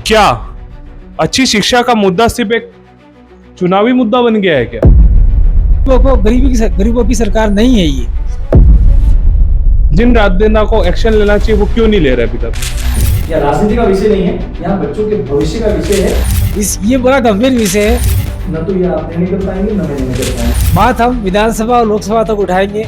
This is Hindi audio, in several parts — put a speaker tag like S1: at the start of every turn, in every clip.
S1: क्या अच्छी शिक्षा का मुद्दा सिर्फ एक चुनावी मुद्दा बन गया है क्या?
S2: गरीबों की सरकार नहीं है ये।
S1: जिन राजनेता को एक्शन लेना चाहिए वो क्यों नहीं ले रहे अभी तक?
S3: यह राजनीति का विषय नहीं है, यहाँ बच्चों के भविष्य का विषय है।
S2: ये बड़ा गंभीर विषय है।
S3: न तो यह आप निर्णय कर पाएंगे, न मैं निर्णय कर पाएंगे।
S2: बात हम विधानसभा और लोकसभा तक उठाएंगे।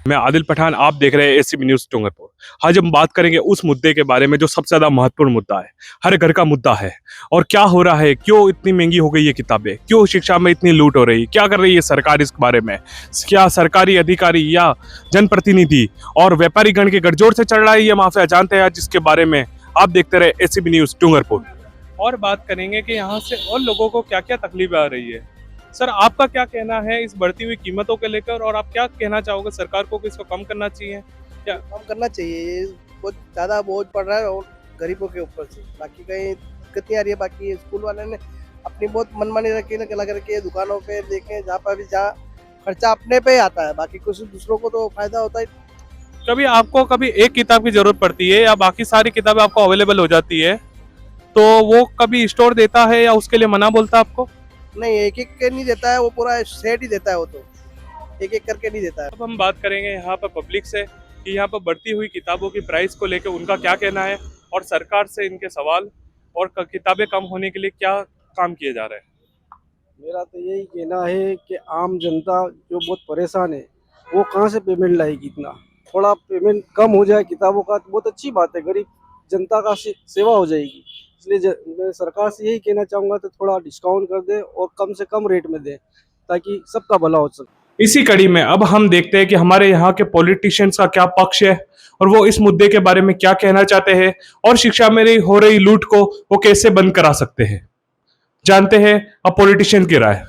S1: मैं आदिल पठान, आप देख रहे हैं एसीबी न्यूज डूंगरपुर। आज हम बात करेंगे उस मुद्दे के बारे में जो सबसे ज्यादा महत्वपूर्ण मुद्दा है, हर घर का मुद्दा है। और क्या हो रहा है, क्यों इतनी महंगी हो गई ये किताबें, क्यों शिक्षा में इतनी लूट हो रही, क्या कर रही है सरकार इस बारे में, क्या सरकारी अधिकारी या जनप्रतिनिधि और व्यापारी गण के गठजोड़ से चल रहा है ये माफिया, जानते हैं आज इसके बारे में। आप देखते रहे एसीबी न्यूज डूंगरपुर। और बात करेंगे कि यहाँ से और लोगों को क्या क्या तकलीफ आ रही है। सर, आपका क्या कहना है इस बढ़ती हुई कीमतों को लेकर, और आप क्या कहना चाहोगे सरकार को कि इसको कम करना चाहिए? क्या
S4: कम करना चाहिए? ये बहुत ज़्यादा बोझ पड़ रहा है और गरीबों के ऊपर से। बाकी कहीं दिक्कत नहीं आ रही है। बाकी स्कूल वाले ने अपनी बहुत मनमानी रखी लगा करके दुकानों पे देखें, जहाँ पर भी जहाँ खर्चा अपने पे ही आता है, बाकी कुछ दूसरों को तो फायदा होता है।
S1: कभी आपको कभी एक किताब की जरूरत पड़ती है या बाकी सारी किताबें आपको अवेलेबल हो जाती है, तो वो कभी स्टोर देता है या उसके लिए मना बोलता है आपको?
S4: नहीं, एक एक के नहीं देता है, वो पूरा सेट ही देता है। वो तो एक एक करके नहीं देता है।
S1: अब हम बात करेंगे यहाँ पर पब्लिक से कि यहाँ पर बढ़ती हुई किताबों की प्राइस को लेकर उनका क्या कहना है, और सरकार से इनके सवाल और किताबें कम होने के लिए क्या काम किए जा रहे हैं।
S5: मेरा तो यही कहना है कि आम जनता जो बहुत परेशान है वो कहाँ से पेमेंट लाएगी। इतना थोड़ा पेमेंट कम हो जाए किताबों का तो बहुत अच्छी बात है, गरीब जनता का सेवा हो जाएगी। इसलिए मैं सरकार से यही कहना चाहूँगा तो थोड़ा डिस्काउंट कर दे और कम से कम रेट में दे ताकि सबका भला हो सके।
S1: इसी कड़ी में अब हम देखते हैं कि हमारे यहाँ के पॉलिटिशियंस का क्या पक्ष है और वो इस मुद्दे के बारे में क्या कहना चाहते हैं, और शिक्षा में हो रही लूट को वो कैसे बंद करा सकते हैं। जानते हैं अब पॉलिटिशियन की राय।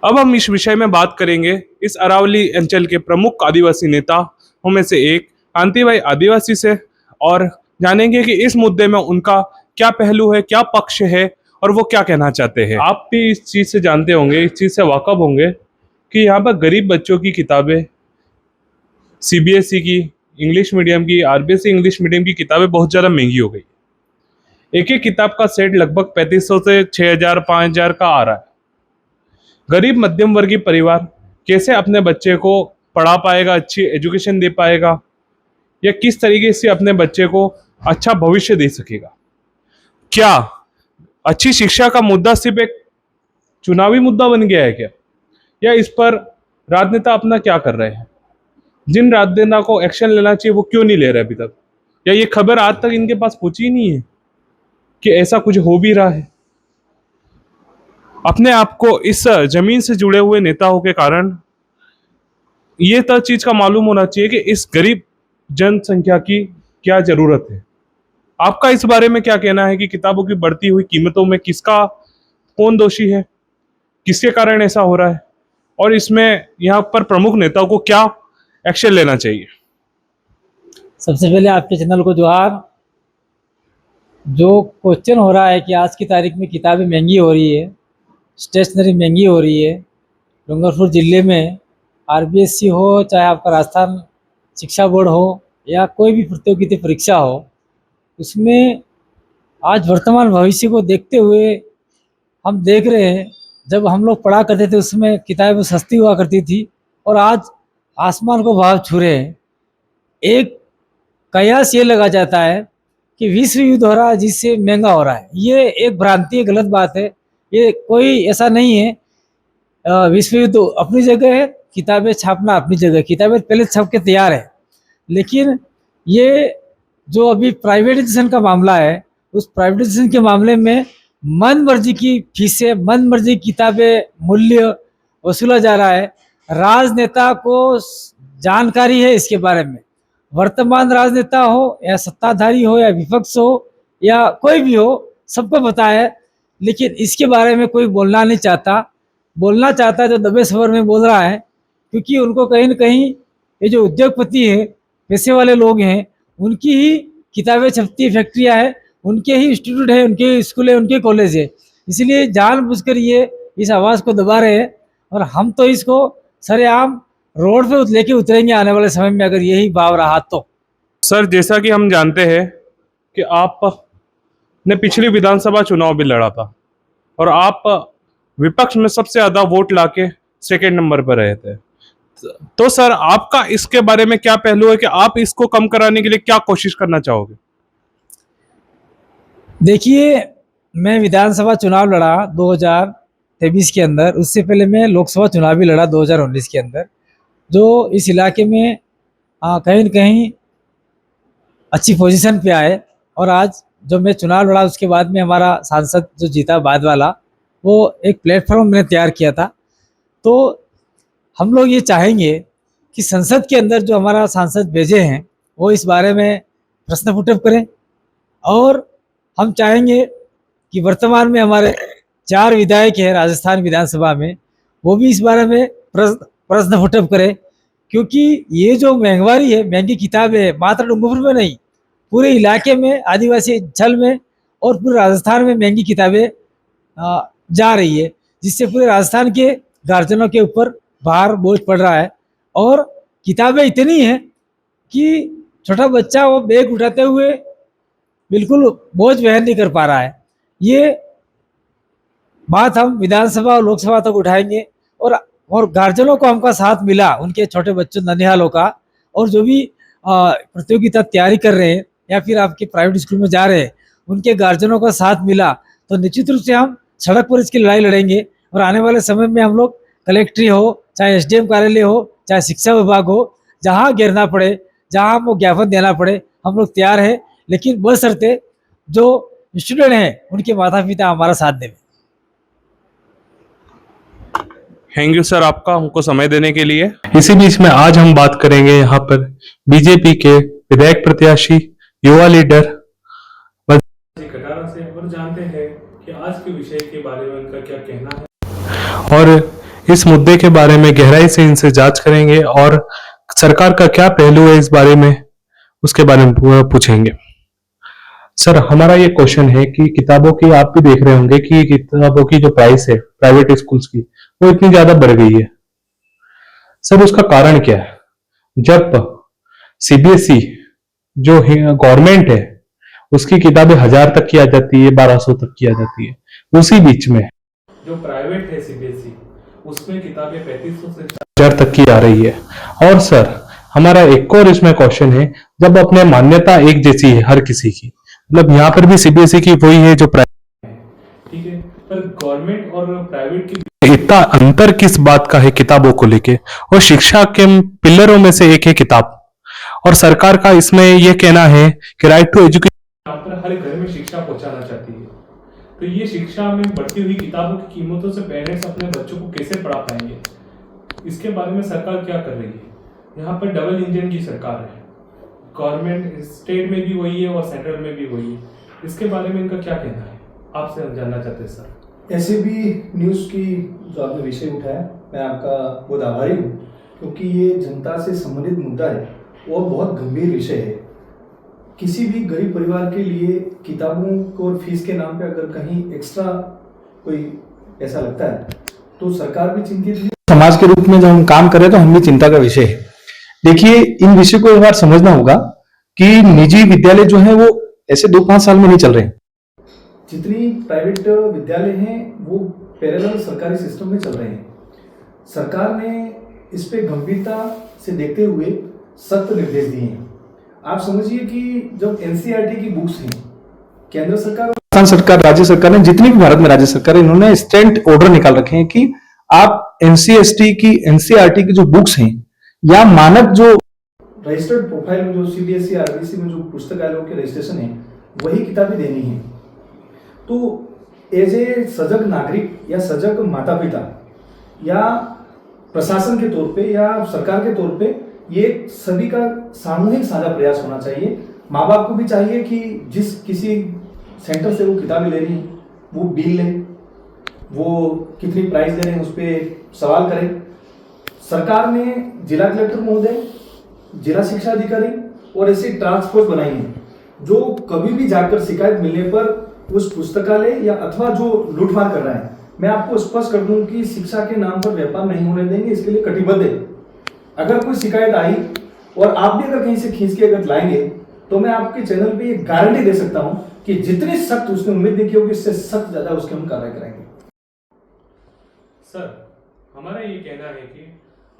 S1: अब हम इस विषय में बात करेंगे इस अरावली अंचल के प्रमुख आदिवासी नेताओं में से एक कांति भाई आदिवासी से, और जानेंगे कि इस मुद्दे में उनका क्या पहलू है, क्या पक्ष है और वो क्या कहना चाहते हैं। आप भी इस चीज से जानते होंगे, इस चीज से वाकफ होंगे कि यहाँ पर गरीब बच्चों की किताबें, सीबीएसई की, इंग्लिश मीडियम की, आरबीएसई इंग्लिश मीडियम की किताबें बहुत ज़्यादा महंगी हो गई। एक एक किताब का सेट लगभग 3500 से 6000 5000 का आ रहा है। गरीब मध्यम वर्गीय परिवार कैसे अपने बच्चे को पढ़ा पाएगा, अच्छी एजुकेशन दे पाएगा, या किस तरीके से अपने बच्चे को अच्छा भविष्य दे सकेगा? क्या अच्छी शिक्षा का मुद्दा सिर्फ एक चुनावी मुद्दा बन गया है क्या, या इस पर राजनेता अपना क्या कर रहे हैं? जिन राजनेता को एक्शन लेना चाहिए वो क्यों नहीं ले रहे अभी तक, या ये खबर आज तक इनके पास पहुंची ही नहीं है कि ऐसा कुछ हो भी रहा है? अपने आप को इस जमीन से जुड़े हुए नेताओं के कारण ये तो चीज का मालूम होना चाहिए कि इस गरीब जनसंख्या की क्या जरूरत है। आपका इस बारे में क्या कहना है कि किताबों की बढ़ती हुई कीमतों में किसका, कौन दोषी है, किसके कारण ऐसा हो रहा है, और इसमें यहाँ पर प्रमुख नेताओं को क्या एक्शन लेना चाहिए?
S2: सबसे पहले आपके चैनल को जोहार। जो क्वेश्चन हो रहा है कि आज की तारीख में किताबें महंगी हो रही है, स्टेशनरी महंगी हो रही है, डूंगरपुर ज़िले में आरबीएसई हो, चाहे आपका राजस्थान शिक्षा बोर्ड हो, या कोई भी प्रतियोगिता परीक्षा हो, उसमें आज वर्तमान भविष्य को देखते हुए हम देख रहे हैं, जब हम लोग पढ़ा करते थे उसमें किताबें सस्ती हुआ करती थी और आज आसमान को भाव छू रहे हैं। एक कयास ये लगा जाता है कि विश्व युद्ध हो रहा है जिससे महंगा हो रहा है। ये एक भ्रांति है, गलत बात है। ये कोई ऐसा नहीं है। विश्व युद्ध अपनी जगह है, किताबें छापना अपनी जगह, किताबें पहले छप के तैयार है। लेकिन ये जो अभी प्राइवेटाइजेशन का मामला है, उस प्राइवेटाइजेशन के मामले में मन मर्जी की फीसें, मन मर्जी किताबें मूल्य वसूला जा रहा है। राजनेता को जानकारी है इसके बारे में, वर्तमान राजनेता हो या सत्ताधारी हो या विपक्ष हो या कोई भी हो, सबको पता है। लेकिन इसके बारे में कोई बोलना नहीं चाहता। बोलना चाहता है तो दबे सवर में बोल रहा है, क्योंकि उनको कहीं ना कहीं ये जो उद्योगपति है, पैसे वाले लोग हैं, उनकी ही किताबें छपती फैक्ट्रियाँ हैं, उनके ही इंस्टीट्यूट है, उनके स्कूल है, उनके कॉलेज है। इसलिए जानबूझकर ये इस आवाज़ को दबा रहे हैं, और हम तो इसको सरेआम रोड पे लेके उतरेंगे आने वाले समय में, अगर यही भाव रहा तो।
S1: सर, जैसा कि हम जानते हैं कि आपने पिछली विधानसभा चुनाव भी लड़ा था और आप विपक्ष में सबसे ज्यादा वोट लाके सेकंड नंबर पर रहे थे। तो सर आपका इसके बारे में क्या पहलू है कि आप इसको कम कराने के लिए क्या कोशिश करना चाहोगे?
S2: देखिए, मैं विधानसभा चुनाव लड़ा 2023 के अंदर, उससे पहले मैं लोकसभा चुनाव भी लड़ा 2019 के अंदर, जो इस इलाके में कहीं न कहीं अच्छी पोजीशन पे आए। और आज जो मैं चुनाव लड़ा उसके बाद में हमारा सांसद जो जीता बाद वाला, वो एक प्लेटफॉर्म मैंने तैयार किया था। तो हम लोग ये चाहेंगे कि संसद के अंदर जो हमारा सांसद भेजे हैं वो इस बारे में प्रश्न पुट अप करें, और हम चाहेंगे कि वर्तमान में हमारे 4 विधायक हैं राजस्थान विधानसभा में, वो भी इस बारे में प्रश्न पुट अप करें, क्योंकि ये जो महंगाई है, महंगी किताबें है, मात्र डूंगरपुर में नहीं पूरे इलाके में, आदिवासी अंचल में और पूरे राजस्थान में महंगी किताबें जा रही है, जिससे पूरे राजस्थान के गार्जियनों के ऊपर भार बोझ पड़ रहा है। और किताबें इतनी हैं कि छोटा बच्चा वो बैग उठाते हुए बिल्कुल बोझ वहन नहीं कर पा रहा है। ये बात हम विधानसभा और लोकसभा तक उठाएंगे, और गार्जियनों को हमका साथ मिला, उनके छोटे बच्चों ननिहालों का, और जो भी प्रतियोगिता तैयारी कर रहे हैं या फिर आपके प्राइवेट स्कूल में जा रहे हैं, उनके गार्जियनों का साथ मिला तो निश्चित रूप से हम सड़क पर इसकी लड़ाई लड़ेंगे। और आने वाले समय में हम लोग कलेक्ट्री हो, चाहे एसडीएम कार्यालय हो, चाहे शिक्षा विभाग हो, जहाँ घेरना पड़े, जहाँ हमको ज्ञापन देना पड़े, हम लोग तैयार हैं। लेकिन बशर्ते जो स्टूडेंट हैं उनके माता पिता हमारा साथ दें।
S1: थैंक यू सर आपका हमको समय देने के लिए। इसी बीच में आज हम बात करेंगे यहाँ पर बीजेपी के विधायक प्रत्याशी युवा लीडर कटारा से, और जानते हैं कि आज के विषय के बारे में उनका क्या कहना है और इस मुद्दे के बारे में गहराई से इनसे जांच करेंगे और सरकार का क्या पहलू है इस बारे में, उसके बारे में पूछेंगे। सर हमारा ये क्वेश्चन है कि किताबों की आप भी देख रहे होंगे कि किताबों की जो प्राइस है प्राइवेट स्कूल्स की वो इतनी ज्यादा बढ़ गई है। सर उसका कारण क्या है? जब सीबीएसई जो गवर्नमेंट है उसकी किताबें 1000 तक की आ जाती है, 1200 तक की आ जाती है, उसी बीच में जो प्राइवेट है सीबीएसई उसमें किताबें 3500 से 4000 तक की आ रही है। और सर हमारा एक और इसमें क्वेश्चन है, जब अपने मान्यता एक जैसी है हर किसी की, मतलब यहाँ पर भी सीबीएसई की वही है जो प्राइवेट है, ठीक है, पर गवर्नमेंट और प्राइवेट की इतना अंतर किस बात का है किताबों को लेके? और शिक्षा के पिलरों में से एक है किताब, और सरकार का इसमें यह कहना है कि राइट टू एजुकेशन हर घर में शिक्षा पहुंचाना चाहती है। तो ये शिक्षा में बढ़ती हुई किताबों की कीमतों से पेरेंट्स अपने बच्चों को कैसे पढ़ा पाएंगे, इसके बारे में सरकार क्या कर रही है? यहाँ पर डबल इंजन की सरकार है, गवर्नमेंट स्टेट में भी वही है और सेंट्रल में भी वही है, इसके बारे में इनका क्या कहना है आपसे हम जानना चाहते हैं सर।
S3: ऐसे भी न्यूज़ की जो आपने विषय उठाया, मैं आपका बहुत आभारी हूँ, क्योंकि ये जनता से संबंधित मुद्दा है और बहुत गंभीर विषय है। किसी भी गरीब परिवार के लिए किताबों को और फीस के नाम पे अगर कहीं एक्स्ट्रा कोई ऐसा लगता है तो सरकार भी चिंतित है। समाज के रूप में जब हम काम करें तो हम भी चिंता का विषय है। देखिए, इन विषय को एक बार समझना होगा कि निजी विद्यालय जो है वो ऐसे 2-5 साल में नहीं चल रहे हैं। जितनी प्राइवेट विद्यालय हैं वो पैरेलल सरकारी सिस्टम में चल रहे हैं। सरकार ने इस पे गंभीरता से देखते हुए सख्त निर्देश दिए हैं। आप समझिए कि जब एनसीईआरटी की बुक्स हैं, केंद्र सरकार, राजस्थान सरकार, राज्य सरकार ने, जितनी भी भारत में राज्य सरकार है, इन्होंने स्टैंड ऑर्डर निकाल रखे हैं कि आप एनसीएसटी की, एनसीईआरटी की जो बुक्स हैं या मानक जो रजिस्टर्ड प्रोफाइल में जो सीबीएसई आरबीसी में जो पुस्तकालयों के रजिस्ट्रेशन है वही किताबें देनी है। तो एज ए सजग नागरिक या सजग माता पिता या प्रशासन के तौर पे या सरकार के तौर पे ये सभी का सामूहिक साझा प्रयास होना चाहिए। माँ बाप को भी चाहिए कि जिस किसी सेंटर से वो किताबें ले रही हैं वो बिल लें, वो कितनी प्राइस दे रहे हैं उस पर सवाल करें। सरकार ने जिला कलेक्टर महोदय, जिला शिक्षा अधिकारी और ऐसी टास्क फोर्स बनाई है जो कभी भी जाकर शिकायत मिलने पर उस पुस्तकालय या अथवा जो लूटमार कर रहा है, मैं आपको स्पष्ट कर दूं कि शिक्षा के नाम पर व्यापार नहीं होने देंगे, इसके लिए कटिबद्ध है। अगर कोई शिकायत आई और आप भी अगर कहीं से खींच के अगर लाएंगे तो मैं आपके चैनल पे ये गारंटी दे सकता हूं कि जितनी सख्त उसने उम्मीद नहीं की होगी, इससे सख्त ज्यादा उसकी हम कार्रवाई कराएंगे।
S1: सर, हमारा ये कहना है कि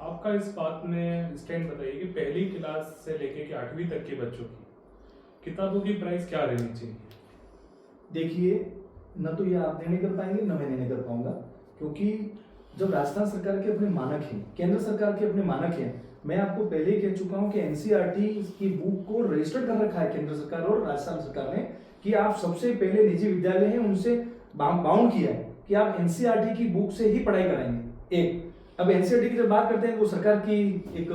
S1: आपका इस बात में स्टैंड बताइए कि पहली क्लास से लेके कि 8वीं तक के बच्चों की किताबों की प्राइस क्या रहनी चाहिए?
S3: देखिए, न तो ये आप निर्णय कर पाएंगे, न मैं निर्णय कर पाऊंगा, क्योंकि जब राजस्थान सरकार के अपने मानक हैं, केंद्र सरकार के अपने मानक हैं, मैं आपको पहले ही कह चुका हूं कि एनसीईआरटी की बुक को रजिस्टर कर रखा है केंद्र सरकार और राजस्थान सरकार ने, कि आप सबसे पहले निजी विद्यालय हैं उनसे बाउंड किया है कि आप एनसीईआरटी की बुक से ही पढ़ाई कराएंगे। एक, अब एनसीईआरटी की जब बात करते हैं, वो सरकार की एक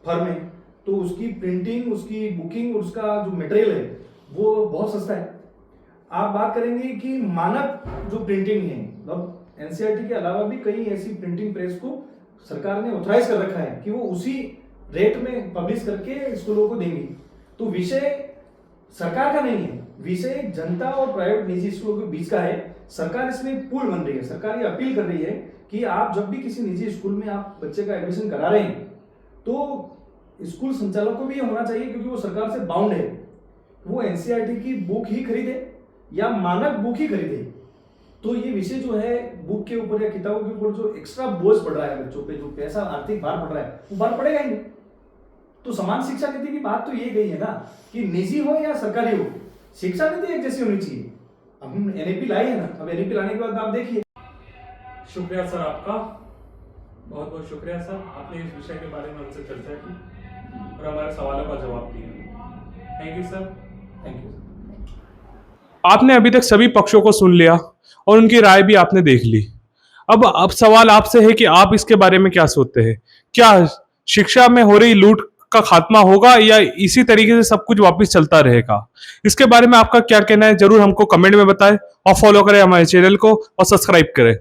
S3: फर्म है, तो उसकी प्रिंटिंग, उसकी बुकिंग और उसका जो मटेरियल है वो बहुत सस्ता है। आप बात करेंगे कि मानक जो प्रिंटिंग है, मतलब एनसीईआरटी के अलावा भी कई ऐसी प्रिंटिंग प्रेस को सरकार ने ऑथराइज कर रखा है कि वो उसी रेट में पब्लिश करके स्कूलों को देंगी। तो विषय सरकार का नहीं है, विषय जनता और प्राइवेट निजी स्कूलों के बीच का है। सरकार इसमें पुल बन रही है, सरकार ये अपील कर रही है कि आप जब भी किसी निजी स्कूल में आप बच्चे का एडमिशन करा रहे हैं, तो स्कूल संचालक को भी ये होना चाहिए, क्योंकि वो सरकार से बाउंड है, वो एनसीईआरटी की बुक ही खरीदे या मानक बुक ही खरीदे। तो ये विषय जो है बुक के ऊपर या किताबों के ऊपर जो एक्स्ट्रा बोझ पड़ रहा है बच्चों पे, जो पैसा आर्थिक भार पड़ रहा है, वो भार पड़ेगा ही नहीं। तो समान शिक्षा नीति की बात तो ये गई है ना कि निजी हो या सरकारी हो, शिक्षा नीति एक जैसी होनी चाहिए। अब हम एनईपी लाए हैं ना, अब एनईपी लाने के बाद आप देखिए।
S1: शुक्रिया सर आपका, बहुत बहुत शुक्रिया सर, आपने इस विषय के बारे में हमसे चर्चा की और हमारे सवालों का जवाब दिया। Thank you sir.
S3: Thank you.
S1: आपने अभी तक सभी पक्षों को सुन लिया और उनकी राय भी आपने देख ली। अब सवाल आपसे है कि आप इसके बारे में क्या सोचते हैं? क्या शिक्षा में हो रही लूट का खात्मा होगा या इसी तरीके से सब कुछ वापस चलता रहेगा? इसके बारे में आपका क्या कहना है, जरूर हमको कमेंट में बताएं और फॉलो करें हमारे चैनल को और सब्सक्राइब करें।